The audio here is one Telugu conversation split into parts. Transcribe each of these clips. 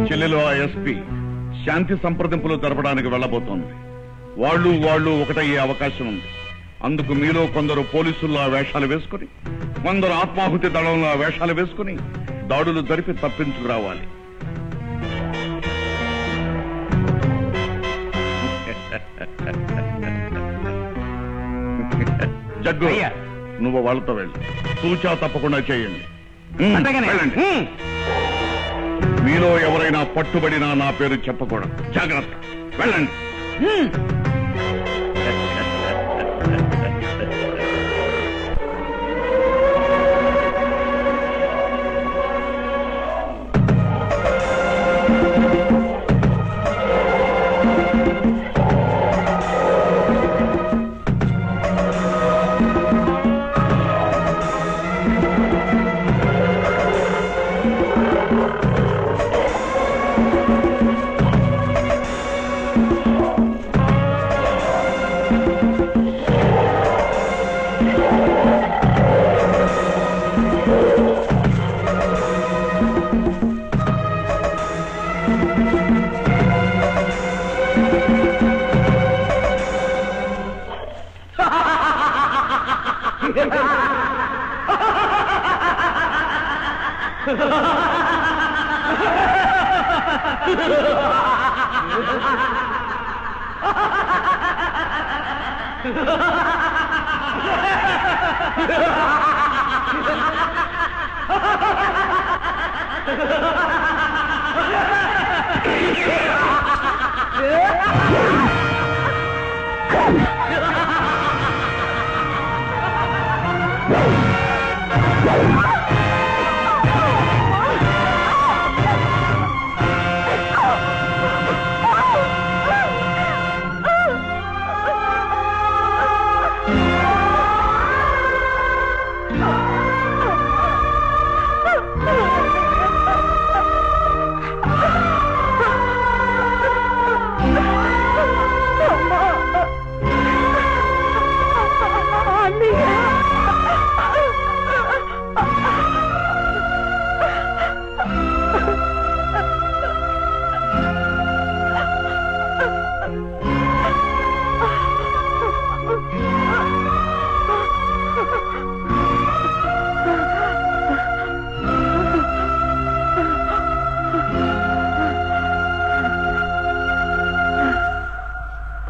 చెల్లెలు ఆ ఎస్పీ శాంతి సంప్రదింపులు జరపడానికి వెళ్లబోతోంది. వాళ్ళు ఒకటయ్యే అవకాశం ఉంది. అందుకు మీలో కొందరు పోలీసుల్లో వేషాలు వేసుకుని, కొందరు ఆత్మాహుతి దళంలో వేషాలు వేసుకుని దాడులు జరిపి తప్పించుకురావాలి. జగ్గు, నువ్వు వాళ్ళతో వెళ్ళి సూచా తప్పకుండా చేయండి. మీలో ఎవరైనా పట్టుబడినా నా పేరు చెప్పకూడదు. జాగ్రత్త, వెళ్ళండి.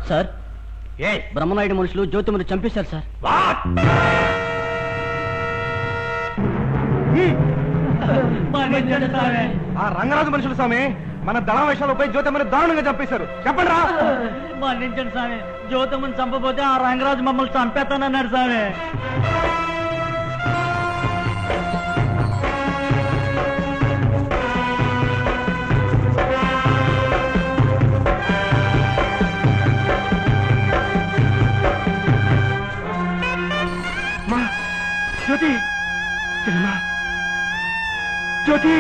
సార్, బ్రహ్మనాయుడు మనుషులు జ్యోతిమని చంపేశారు సార్. ఆ రంగరాజు మనుషులు స్వామి మన దళం వేషాలపై జ్యోతిమని దారుణంగా చంపేశారు. చెప్పండి రా. మన్నించండి స్వామి, జ్యోతిమని చంపబోతే ఆ రంగరాజు మమ్మల్ని చంపేస్తానన్నాడు స్వామి. జ్యోతి, జ్యోతి,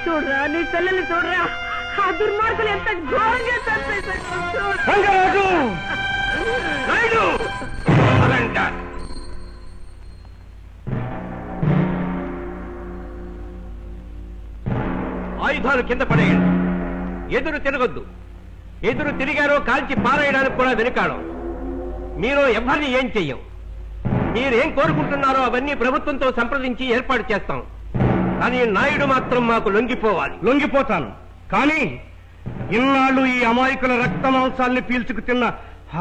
చూడరా, నీ పిల్లల్ని చూడరా, ఆ దుర్మార్గులు ఎంత ఘోరంగా చంపేశారు. ఆయుధాలు కింద పడేయండి. ఎదురు తిరగొద్దు. ఎదురు తిరిగారో కాల్చి పారేయడానికి కూడా వెనుకాడం. మీరు ఎవరిని ఏం చెయ్యం. మీరేం కోరుకుంటున్నారో అవన్నీ ప్రభుత్వంతో సంప్రదించి ఏర్పాటు చేస్తాం. కానీ నాయుడు మాత్రం మాకు లొంగిపోవాలి. లొంగిపోతాను, కానీ ఇన్నాళ్ళు ఈ అమాయకుల రక్త మాంసాల్ని పీల్చుకు తిన్న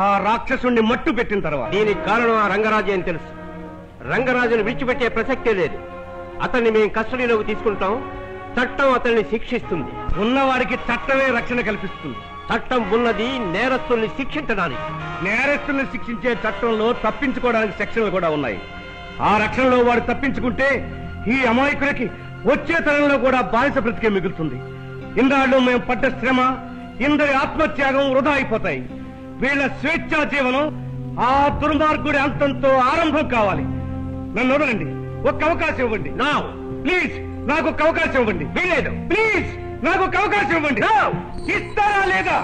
ఆ రాక్షసుణ్ణి మట్టు పెట్టిన తర్వాత దీనికి కారణం ఆ రంగరాజు అని తెలుసు. రంగరాజును విడిచిపెట్టే ప్రసక్తే లేదు. అతన్ని మేము కస్టడీలోకి తీసుకుంటాం. చట్టం అతన్ని శిక్షిస్తుంది. ఉన్నవాడికి చట్టమే రక్షణ కల్పిస్తుంది. చట్టం ఉన్నది నేరస్తుల్ని శిక్షించడానికి. నేరస్తుల్ని శిక్షించే చట్టంలో తప్పించుకోవడానికి సెక్షన్లు కూడా ఉన్నాయి. ఆ రక్షణలో వాడు తప్పించుకుంటే ఈ అమాయకులకి వచ్చే తరంలో కూడా బానిస బ్రతికే మిగులుతుంది. ఇన్నాళ్ళు మేము పడ్డ శ్రమ, ఇందరి ఆత్మత్యాగం వృధా అయిపోతాయి. వీళ్ళ స్వేచ్ఛా జీవనం ఆ దుర్మార్గుడి అంతంతో ఆరంభం కావాలి. నన్ను వదలండి, ఒక్క అవకాశం ఇవ్వండి. ప్లీజ్ నాకు ఒక అవకాశం ఇవ్వండి. వీలేదు. ప్లీజ్ నాకు ఒక అవకాశం ఇవ్వండి. ఇస్తారా లేదా?